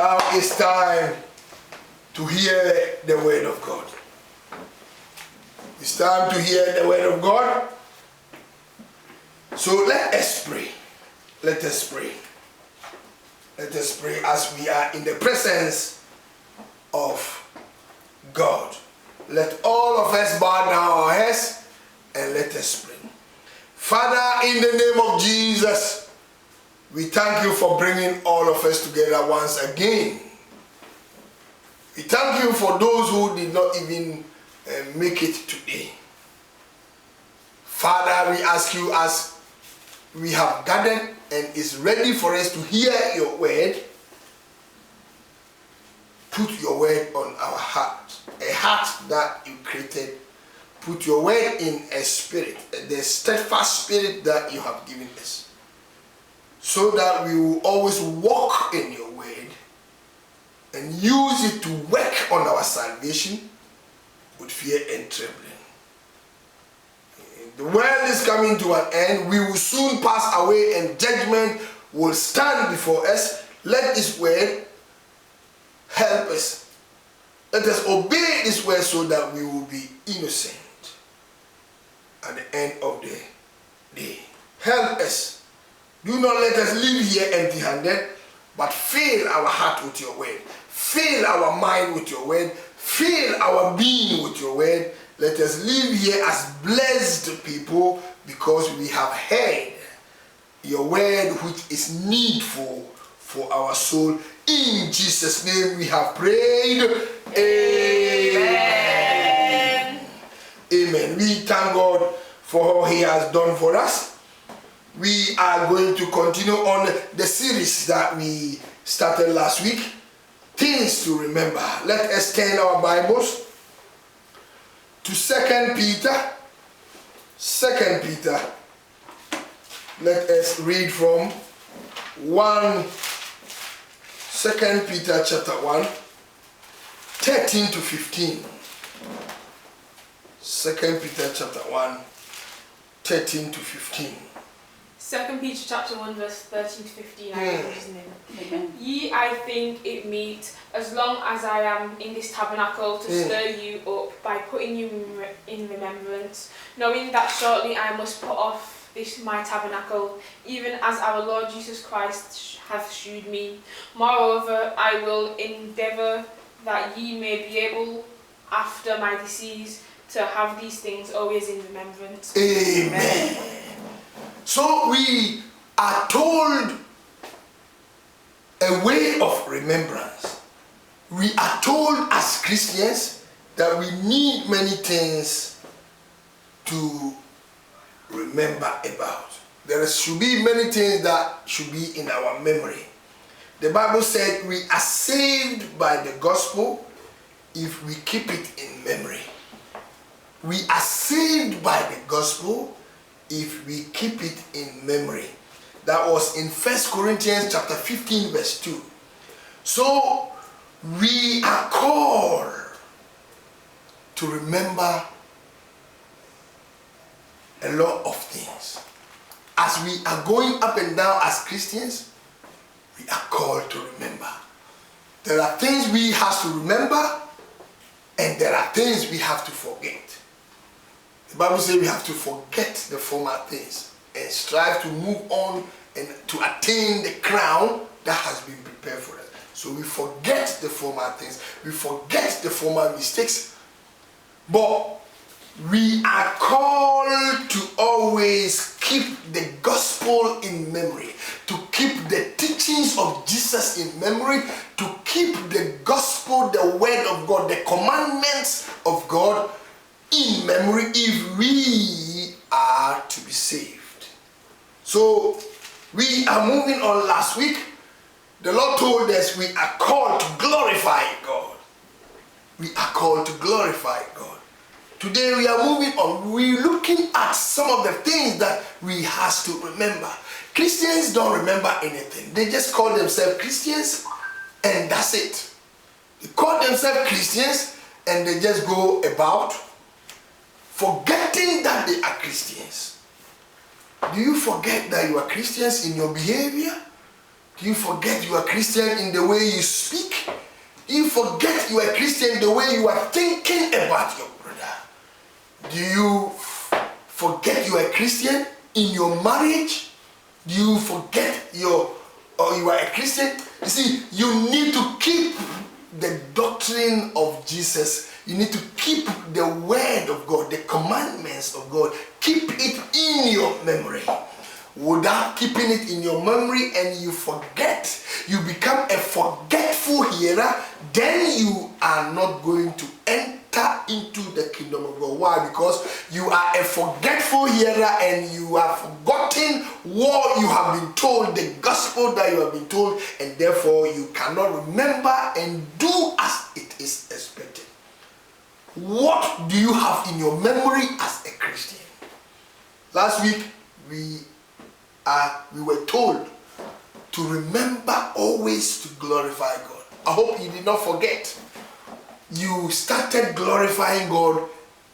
Now it's time to hear the word of God. It's time to hear the word of God. So let us pray. Let us pray. Let us pray as we are in the presence of God. Let all of us bow down our heads and let us pray. Father, in the name of Jesus, we thank you for bringing all of us together once again. We thank you for those who did not even make it today. Father, we ask you, as we have gathered and is ready for us to hear your word, put your word on our heart, a heart that you created. Put your word in a spirit, the steadfast spirit that you have given us, so that we will always walk in your word and use it to work on our salvation with fear and trembling. The world is coming to an end. We will soon pass away and judgment will stand before us. Let this word help us. Let us obey this word so that we will be innocent at the end of the day. Help us. Do not let us live here empty-handed, but fill our heart with your word. Fill our mind with your word. Fill our being with your word. Let us live here as blessed people because we have heard your word, which is needful for our soul. In Jesus' name we have prayed. Amen. Amen. We thank God for all he has done for us. We are going to continue on the series that we started last week, Things to Remember. Let us turn our Bibles to 2 Peter. 2 Peter. Let us read from 2 Peter chapter 1, 13 to 15. 2 Peter chapter 1, 13 to 15. 2 Peter chapter 1 verse 13 to 15. Ye, I think it meet, as long as I am in this tabernacle, to stir you up by putting you in remembrance, knowing that shortly I must put off this my tabernacle, even as our Lord Jesus Christ hath shewed me. Moreover, I will endeavour that ye may be able, after my decease, to have these things always in remembrance. Amen. So we are told a way of remembrance. We are told as Christians that we need many things to remember about. There should be many things that should be in our memory. The Bible said we are saved by the gospel if we keep it in memory. We are saved by the gospel if we keep it in memory. That was in 1 Corinthians chapter 15 verse 2. So we are called to remember a lot of things. As we are going up and down as Christians, we are called to remember. There are things we have to remember, and there are things we have to forget. The Bible says we have to forget the former things and strive to move on and to attain the crown that has been prepared for us. So we forget the former things, we forget the former mistakes, but we are called to always keep the gospel in memory, to keep the teachings of Jesus in memory, to keep the gospel, the word of God, the commandments of God in memory if we are to be saved. So we are moving on. Last week the Lord told us we are called to glorify God. We are called to glorify God. Today we are moving on. We're looking at some of the things that we have to remember. Christians don't remember anything. They just call themselves Christians and that's it. They call themselves Christians and they just go about forgetting that they are Christians. Do you forget that you are Christians in your behavior? Do you forget you are Christian in the way you speak? Do you forget you are Christian the way you are thinking about your brother? Do you forget you are Christian in your marriage? Do you forget you are a Christian? You see, you need to keep the doctrine of Jesus. You need to keep the word of God, the commandments of God. Keep it in your memory. Without keeping it in your memory and you forget, you become a forgetful hearer, then you are not going to enter into the kingdom of God. Why? Because you are a forgetful hearer and you have forgotten what you have been told, the gospel that you have been told, and therefore you cannot remember and do as it is expected. What do you have in your memory as a Christian? Last week we were told to remember always to glorify God. I hope you did not forget. You started glorifying God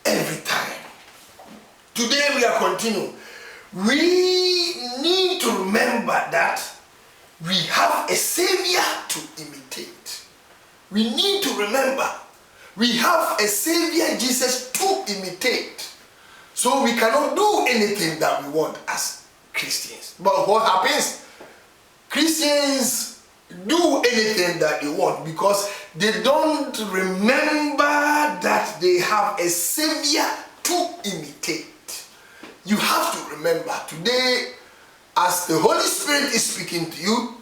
every time. Today we are continuing. We need to remember that we have a Savior to imitate. We need to remember we have a Savior, Jesus, to imitate. So we cannot do anything that we want as Christians. But what happens? Christians do anything that they want because they don't remember that they have a Savior to imitate. You have to remember today, as the Holy Spirit is speaking to you,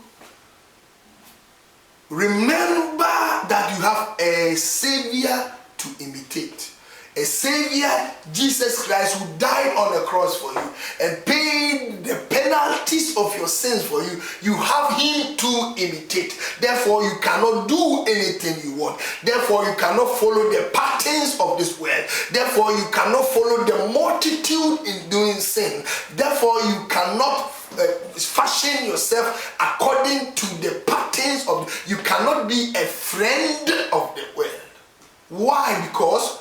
remember that you have a Savior to imitate. A Savior, Jesus Christ, who died on the cross for you and paid the penalties of your sins for you. You have Him to imitate. Therefore, you cannot do anything you want. Therefore, you cannot follow the patterns of this world. Therefore, you cannot follow the multitude in doing sin. Therefore, you cannot fashion yourself according to the patterns of. You cannot be a friend of the world. Why? Because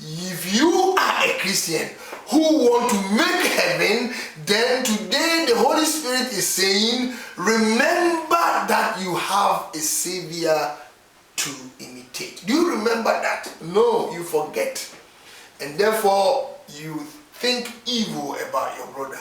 if you are a Christian who want to make heaven, then today the Holy Spirit is saying, remember that you have a Savior to imitate. Do you remember that? No, you forget. And therefore, you think evil about your brother.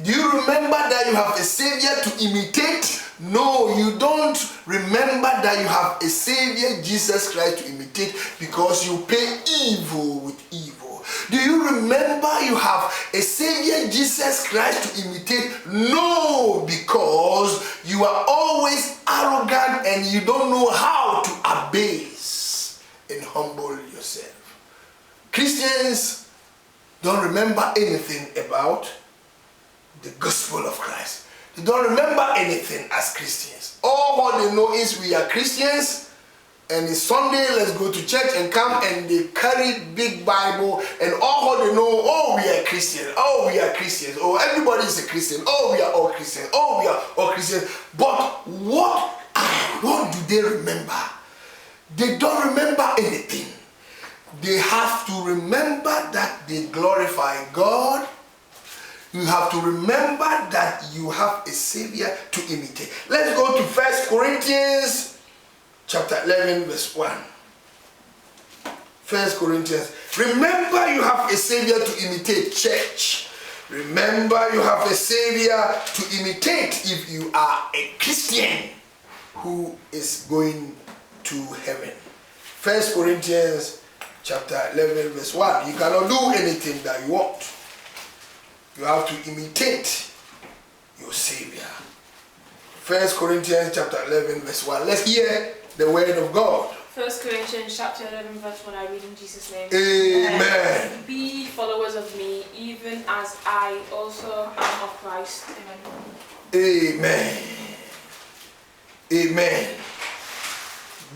Do you remember that you have a Savior to imitate? No, you don't remember that you have a Savior, Jesus Christ, to imitate because you pay evil with evil. Do you remember you have a Savior, Jesus Christ, to imitate? No, because you are always arrogant and you don't know how to abase and humble yourself. Christians don't remember anything about the gospel of Christ. They don't remember anything as Christians. All what they know is we are Christians and it's Sunday, let's go to church and come, and they carry big Bible and all what they know, oh, we are Christians, oh, we are Christians, oh, everybody is a Christian, oh, we are all Christians, oh, we are all Christians. But what do they remember? They don't remember anything. They have to remember that they glorify God. You have to remember that you have a Savior to imitate. Let's go to 1 Corinthians chapter 11 verse 1. 1 Corinthians. Remember you have a Savior to imitate, church. Remember you have a Savior to imitate if you are a Christian who is going to heaven. 1 Corinthians chapter 11 verse 1. You cannot do anything that you want. You have to imitate your Savior. 1 Corinthians chapter 11 verse 1. Let's hear the word of God. 1 Corinthians chapter 11 verse 1. I read in Jesus' name. Amen. Be followers of me, even as I also am of Christ. Amen. Amen. Amen.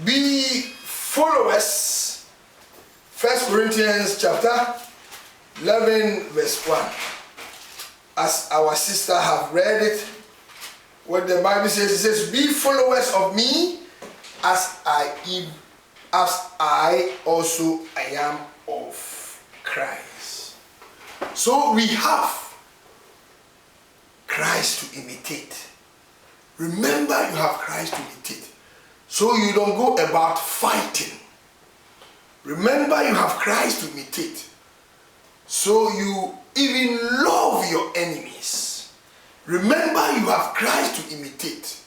Be followers. 1 Corinthians chapter 11 verse 1. As our sister have read it, what the Bible says, it says, be followers of me as I also am of Christ. So we have Christ to imitate. Remember you have Christ to imitate. So you don't go about fighting. Remember you have Christ to imitate. So you even love your enemies. Remember you have Christ to imitate.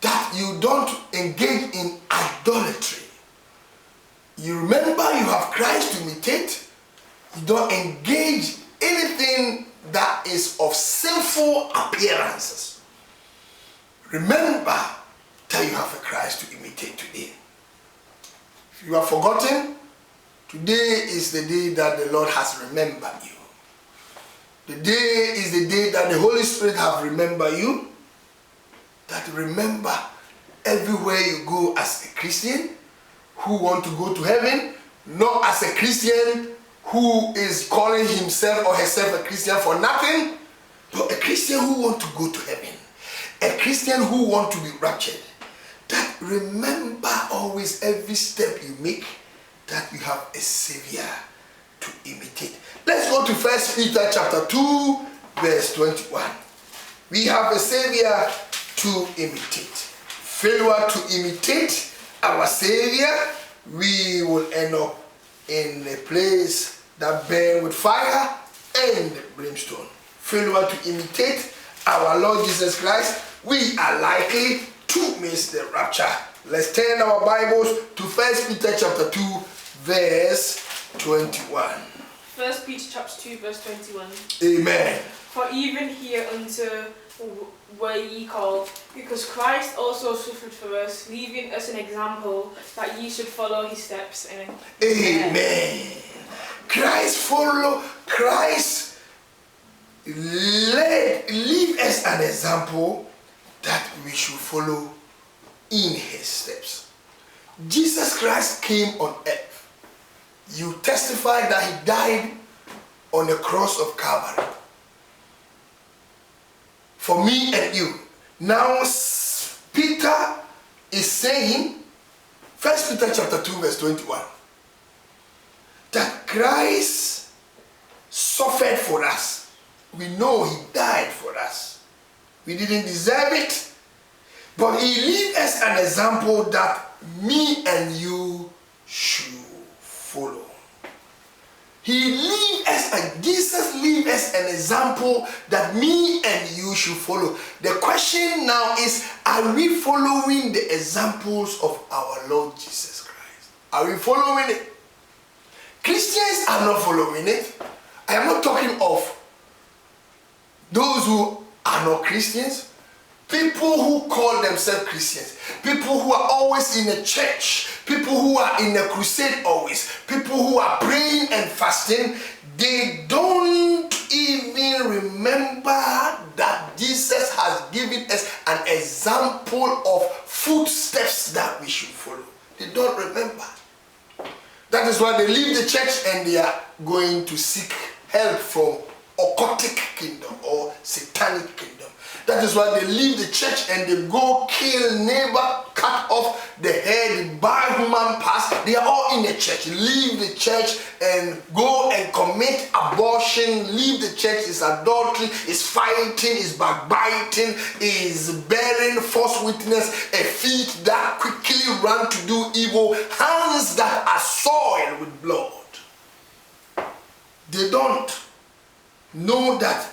That you don't engage in idolatry. You remember you have Christ to imitate. You don't engage anything that is of sinful appearances. Remember that you have a Christ to imitate today. If you have forgotten, today is the day that the Lord has remembered you. The day is the day that the Holy Spirit have remembered you. That remember, everywhere you go as a Christian who want to go to heaven, not as a Christian who is calling himself or herself a Christian for nothing, but a Christian who want to go to heaven, a Christian who want to be raptured. That remember always every step you make that you have a Savior to imitate. Let's go to 1 Peter chapter 2 verse 21. We have a Savior to imitate. Failure to imitate our Savior, we will end up in a place that burns with fire and brimstone. Failure to imitate our Lord Jesus Christ, we are likely to miss the rapture. Let's turn our Bibles to 1 Peter chapter 2 verse 21. 1 Peter chapter 2 verse 21. Amen. For even hereunto were ye called, because Christ also suffered for us, leaving us an example that ye should follow his steps. Amen. Amen. Christ leave us an example that we should follow in his steps. Jesus Christ came on earth. You testify that he died on the cross of Calvary for me and you. Now Peter is saying, 1 Peter chapter 2 verse 21, that Christ suffered for us. We know he died for us. We didn't deserve it, but he leaves us an example that me and you should follow. Jesus leaves us an example that me and you should follow. The question now is, are we following the examples of our Lord Jesus Christ? Are we following it? Christians are not following it. I am not talking of those who are not Christians. People who call themselves Christians, people who are always in a church, people who are in a crusade always, people who are praying and fasting, they don't even remember that Jesus has given us an example of footsteps that we should follow. They don't remember. That is why they leave the church and they are going to seek help from occultic kingdom or satanic kingdom. That is why they leave the church and they go kill neighbor, cut off the head, buy human parts. They are all in the church. Leave the church and go and commit abortion. Leave the church is adultery, is fighting, is backbiting, is bearing false witness, a feet that quickly run to do evil, hands that are soiled with blood. They don't know that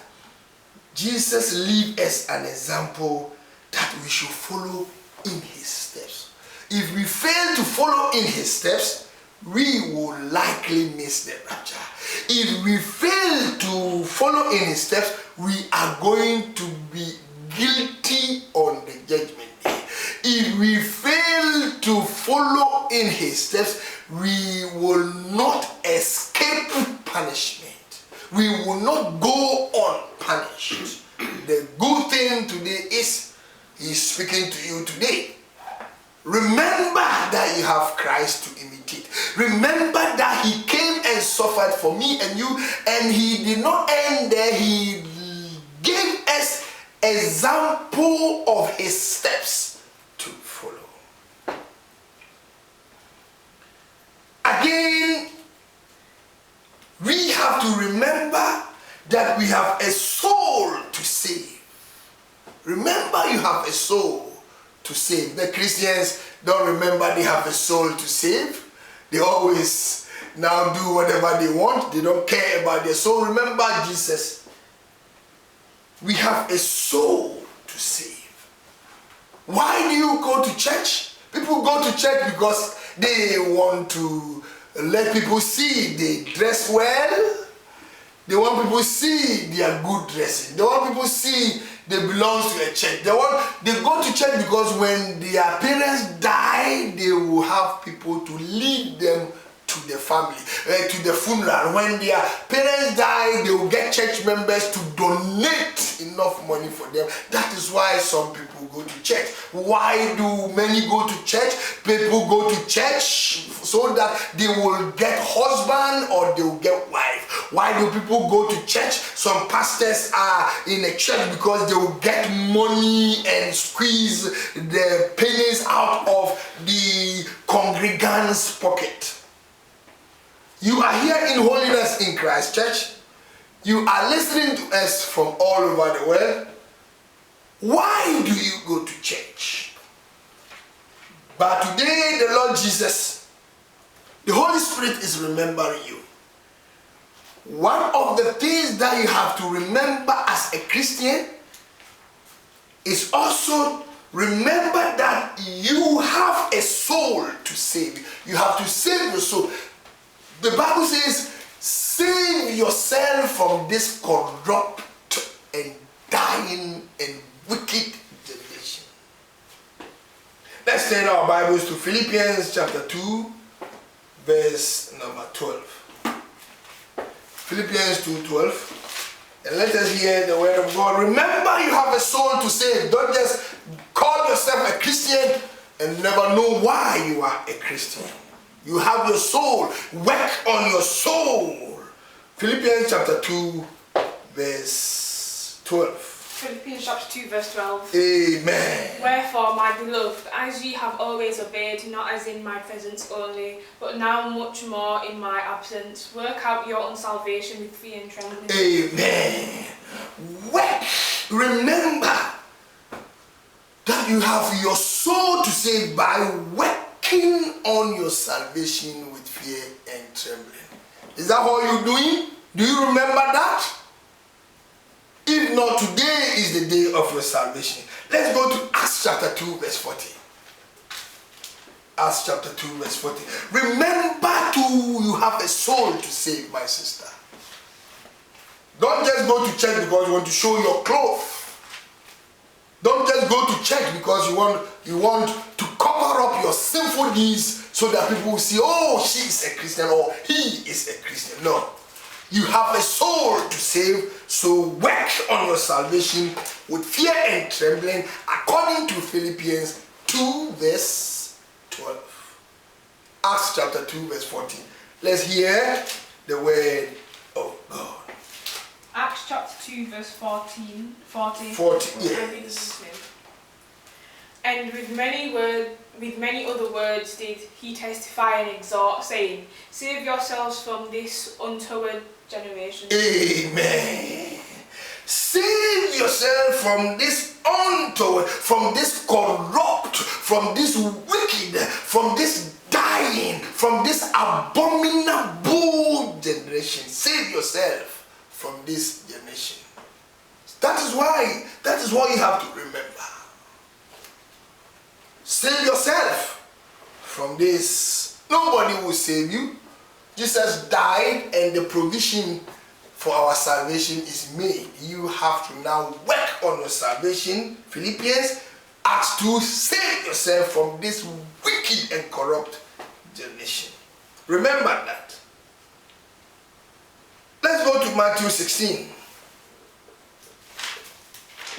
Jesus leaves us an example that we should follow in his steps. If we fail to follow in his steps, we will likely miss the rapture. If we fail to follow in his steps, we are going to be guilty on the judgment day. If we fail to follow in his steps, we will not escape punishment. We will not go unpunished. The good thing today is he's speaking to you today. Remember that you have Christ to imitate. Remember that he came and suffered for me and you, and he did not end there. He gave us example of his steps to follow. Again, we have to remember that we have a soul to save. Remember you have a soul to save. The Christians don't remember they have a soul to save. They always now do whatever they want. They don't care about their soul. Remember Jesus. We have a soul to save. Why do you go to church? People go to church because they want to let people see they dress well. They want people to see they are good dressing. They want people to see they belong to a church. They go to church because when their parents die, they will have people to lead them to the family, to the funeral. When their parents die, they will get church members to donate enough money for them. That is why some people go to church. Why do many go to church? People go to church so that they will get husband or they will get wife. Why do people go to church? Some pastors are in a church because they will get money and squeeze the pennies out of the congregants' pocket. You are here in Holiness in Christ Church. You are listening to us from all over the world. Why do you go to church? But today, the Lord Jesus, the Holy Spirit is remembering you. One of the things that you have to remember as a Christian is also remember that you have a soul to save. You have to save your soul. The Bible says, save yourself from this corrupt and dying and wicked generation. Let's turn our Bibles to Philippians chapter 2, verse number 12. Philippians 2:12. And let us hear the word of God. Remember, you have a soul to save. Don't just call yourself a Christian and never know why you are a Christian. You have your soul. Work on your soul. Philippians chapter 2, verse 12. Philippians chapter 2, verse 12. Amen. Wherefore, my beloved, as ye have always obeyed, not as in my presence only, but now much more in my absence, work out your own salvation with fear and trembling. Amen. Work. Remember that you have your soul to save by working on your salvation with fear and trembling. Is that what you're doing? Do you remember that? If not, today is the day of your salvation. Let's go to Acts chapter 2, verse 40. Acts chapter 2, verse 40. Remember you have a soul to save, my sister. Don't just go to church because you want to show your clothes. Don't just go to church because you want to cover up your sinful deeds so that people will see, oh, she is a Christian or he is a Christian. No. You have a soul to save, so work on your salvation with fear and trembling according to Philippians 2 verse 12. Acts chapter 2 verse 14. Let's hear the word of God. Acts chapter 2 verse 14. 40, yes. And with many other words did he testify and exhort, saying, save yourselves from this untoward generation. Amen. Save yourself from this untoward, from this corrupt, from this wicked, from this dying, from this abominable generation. Save yourself from this generation. That is what you have to remember. Save yourself from this. Nobody will save you. Jesus died and the provision for our salvation is made. You have to now work on your salvation. Philippians, Acts 2, save yourself from this wicked and corrupt generation. Remember that. Let's go to Matthew 16,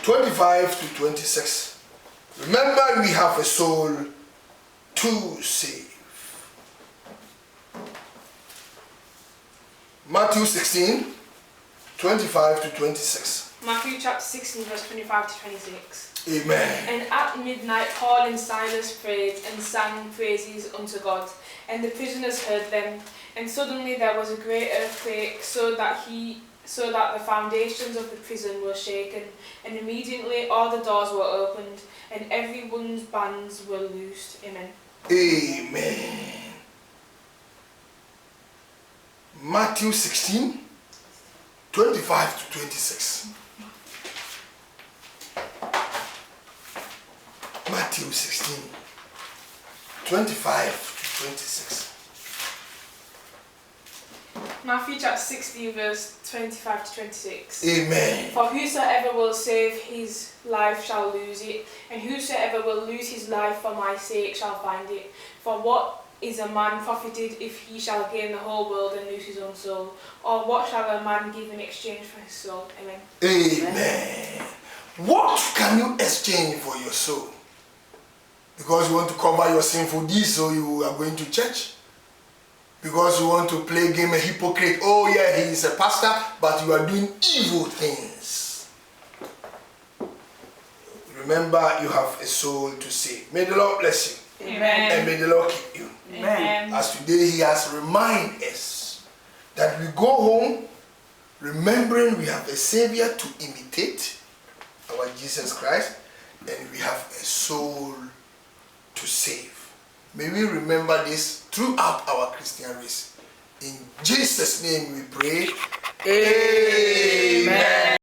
25 to 26. Remember, we have a soul to save. Matthew 16, 25 to 26. Matthew chapter 16, verse 25 to 26. Amen. And at midnight Paul and Silas prayed and sang praises unto God, and the prisoners heard them. And suddenly there was a great earthquake, so that so that the foundations of the prison were shaken, and immediately all the doors were opened, and everyone's bands were loosed. Amen. Amen. Matthew 16, 25 to 26. Matthew 16, 25 to 26. Matthew chapter 16, verse 25 to 26. Amen. For whosoever will save his life shall lose it, and whosoever will lose his life for my sake shall find it. For what is a man profited if he shall gain the whole world and lose his own soul? Or what shall a man give in exchange for his soul? Amen. Amen. What can you exchange for your soul? Because you want to cover your sinful deeds, so you are going to church? Because you want to play game a hypocrite? Oh yeah, he is a pastor, but you are doing evil things. Remember, you have a soul to save. May the Lord bless you. Amen. And may the Lord keep you. Amen. As today he has reminded us that we go home remembering we have a Savior to imitate, our Jesus Christ, and we have a soul to save. May we remember this throughout our Christian race. In Jesus' name we pray. Amen.